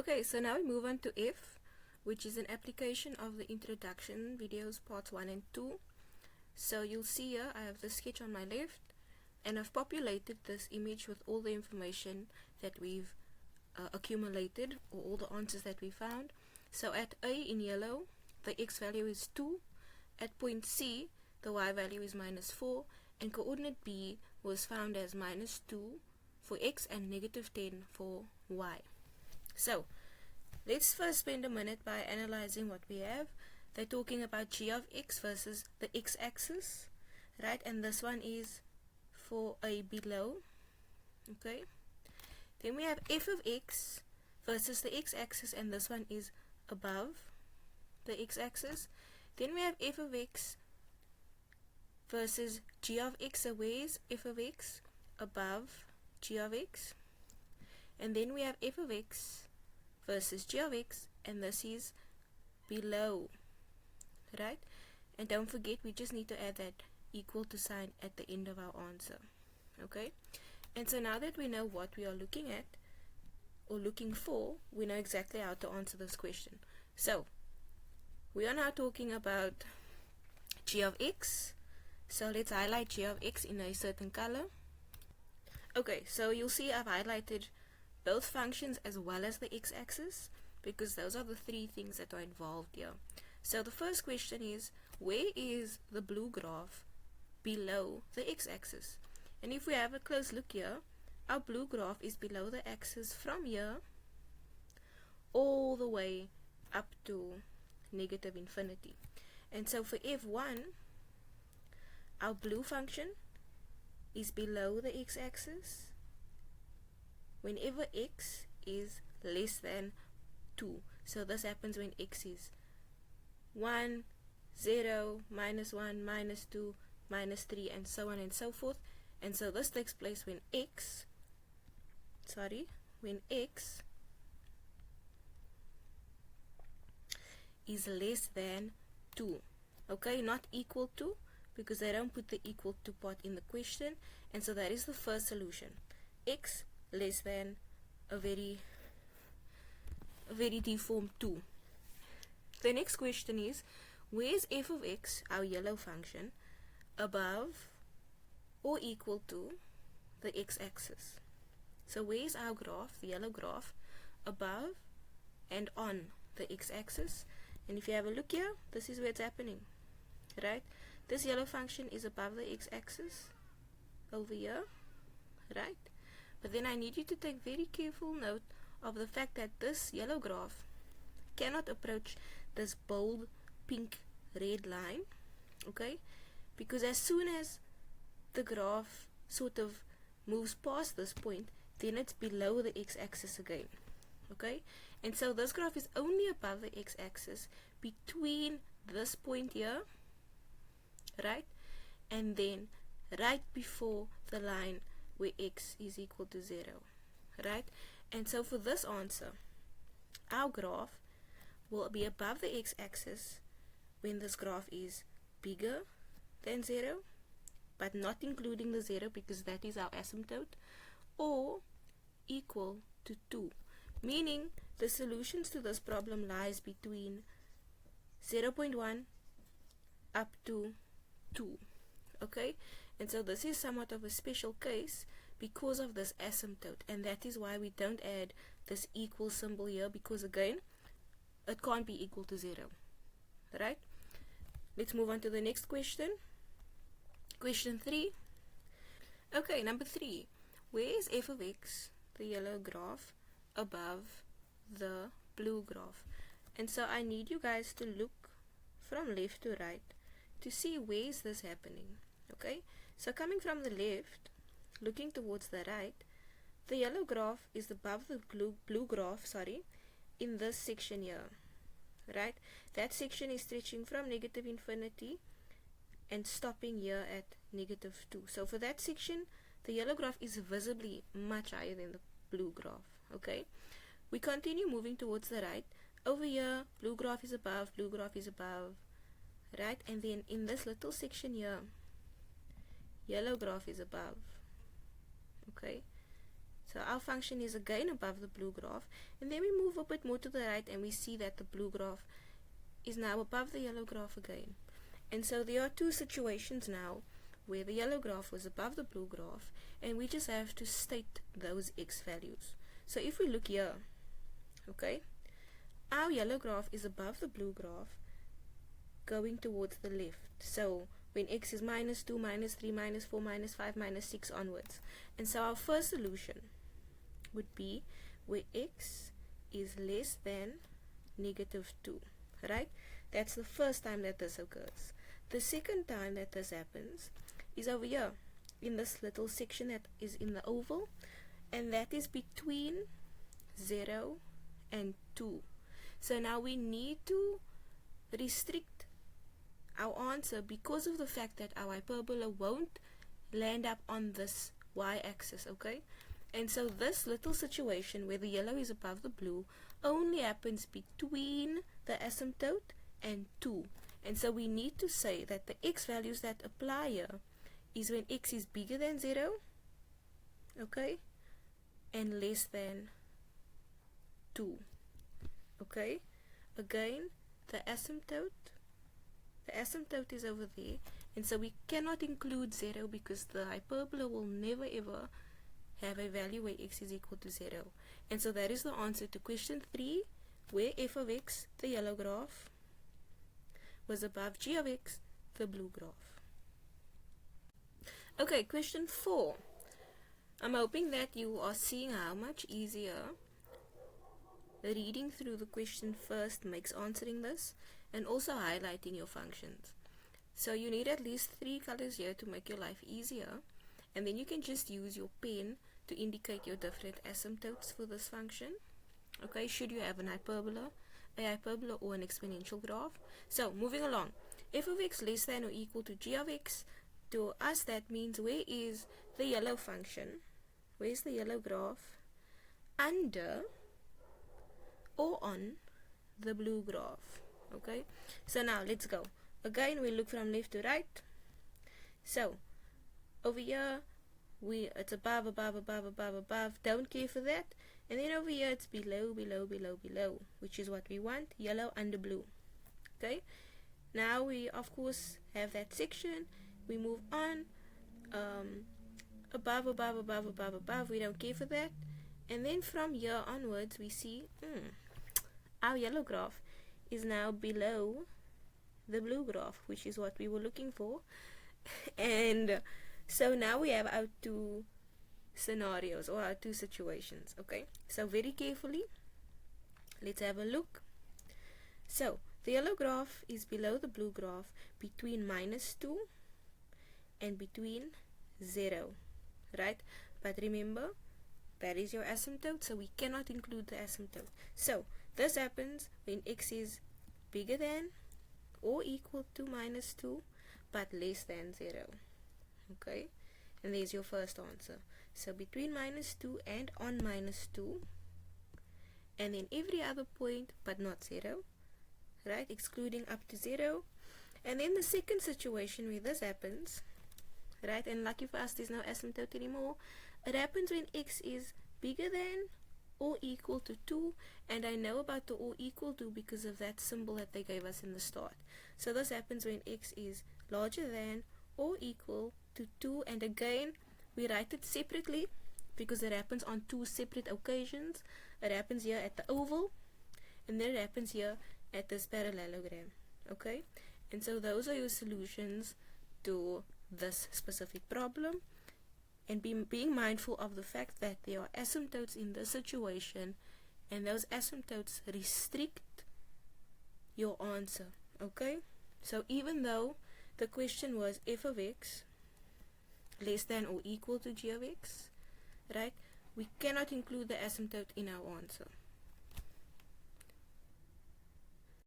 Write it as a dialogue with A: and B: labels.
A: Okay, so now we move on to F, which is an application of the introduction videos parts 1 and 2. So you'll see here I have the sketch on my left, and I've populated this image with all the information that we've accumulated, or all the answers that we found. So at A in yellow, the x value is 2. At point C, the y value is -4, and coordinate B was found as -2 for x and -10 for y. So let's first spend a minute by analyzing what we have. They're talking about g of x versus the x-axis, right? And this one is for a below, okay? Then we have f of x versus the x-axis, and this one is above the x-axis. Then we have f of x versus g of x. So where is f of x? Above g of x. And then we have f of x versus g of x, and this is below, right? And don't forget, we just need to add that equal to sign at the end of our answer, okay? And so now that we know what we are looking at or looking for, we know exactly how to answer this question. So we are now talking about g of x. So let's highlight g of x in a certain color. Okay, so you'll see I've highlighted both functions as well as the x-axis, because those are the three things that are involved here. So the first question is, where is the blue graph below the x-axis? And if we have a close look here, our blue graph is below the axis from here all the way up to -infinity. And so for f1, our blue function is below the x-axis whenever x is less than 2. So this happens when x is 1, 0, -1, -2, -3, and so on and so forth. And so this takes place when x is less than 2. Okay, not equal to, because they don't put the equal to part in the question. And so that is the first solution. X less than a very deformed 2. The next question is, where is f of x, our yellow function, above or equal to the x-axis? So where is our graph, the yellow graph, above and on the x-axis? And if you have a look here, this is where it's happening, right? This yellow function is above the x-axis over here, right? But then I need you to take very careful note of the fact that this yellow graph cannot approach this bold pink red line, okay? Because as soon as the graph sort of moves past this point, then it's below the x-axis again, okay? And so this graph is only above the x-axis between this point here, right, and then right before the line where x is equal to 0, right? And so for this answer, our graph will be above the x-axis when this graph is bigger than 0, but not including the 0, because that is our asymptote, or equal to 2, meaning the solutions to this problem lies between 0.1 up to 2, okay? And so this is somewhat of a special case because of this asymptote, and that is why we don't add this equal symbol here, because again, it can't be equal to 0, right? Let's move on to the next question. Question 3. Okay, number 3. Where is f of x, the yellow graph, above the blue graph? And so I need you guys to look from left to right to see where is this happening, okay? So coming from the left, looking towards the right, the yellow graph is above the blue graph, in this section here, right? That section is stretching from -infinity and stopping here at -2. So for that section, the yellow graph is visibly much higher than the blue graph, okay? We continue moving towards the right. Over here, blue graph is above, right? And then in this little section here, yellow graph is above, okay? So our function is again above the blue graph, and then we move a bit more to the right and we see that the blue graph is now above the yellow graph again. And so there are two situations now where the yellow graph was above the blue graph, and we just have to state those x values. So if we look here, okay, our yellow graph is above the blue graph going towards the left. So when x is minus 2, minus 3, minus 4, minus 5, minus 6 onwards. And so our first solution would be where x is less than negative 2, right? That's the first time that this occurs. The second time that this happens is over here in this little section that is in the oval, and that is between 0 and 2. So now we need to restrict our answer because of the fact that our hyperbola won't land up on this y-axis, okay? And so this little situation where the yellow is above the blue only happens between the asymptote and 2. And so we need to say that the x values that apply here is when x is bigger than 0, okay, and less than 2, okay? Again, the asymptote is over there, and so we cannot include 0 because the hyperbola will never ever have a value where x is equal to 0. And so that is the answer to question 3, where f of x, the yellow graph, was above g of x, the blue graph. Okay, question 4. I'm hoping that you are seeing how much easier reading through the question first makes answering this, and also highlighting your functions. So you need at least 3 colors here to make your life easier, and then you can just use your pen to indicate your different asymptotes for this function. Okay, should you have a hyperbola or an exponential graph. So moving along, f of x less than or equal to g of x. To us that means where is the yellow function, where is the yellow graph under or on the blue graph. Okay, so now let's go again. We look from left to right. So over here it's above, don't care for that. And then over here it's below, which is what we want, yellow under blue. Okay, now we of course have that section. We move on, above, we don't care for that. And then from here onwards we see our yellow graph is now below the blue graph, which is what we were looking for. And so now we have our 2 scenarios, or our 2 situations. Okay, so very carefully let's have a look. So the yellow graph is below the blue graph between minus 2 and between 0, right? But remember, that is your asymptote, so we cannot include the asymptote. So this happens when x is bigger than or equal to minus 2 but less than 0. Okay, and there's your first answer. So between minus 2 and on minus 2, and then every other point but not 0, right, excluding up to 0. And then the second situation where this happens, right, and lucky for us there's no asymptote anymore, it happens when x is bigger than or equal to 2, and I know about the or equal to because of that symbol that they gave us in the start. So this happens when x is larger than or equal to 2, and again we write it separately because it happens on 2 separate occasions. It happens here at the oval, and then it happens here at this parallelogram. Okay, and so those are your solutions to this specific problem. And being mindful of the fact that there are asymptotes in this situation, and those asymptotes restrict your answer. Okay, so even though the question was f of x less than or equal to g of x, right, we cannot include the asymptote in our answer.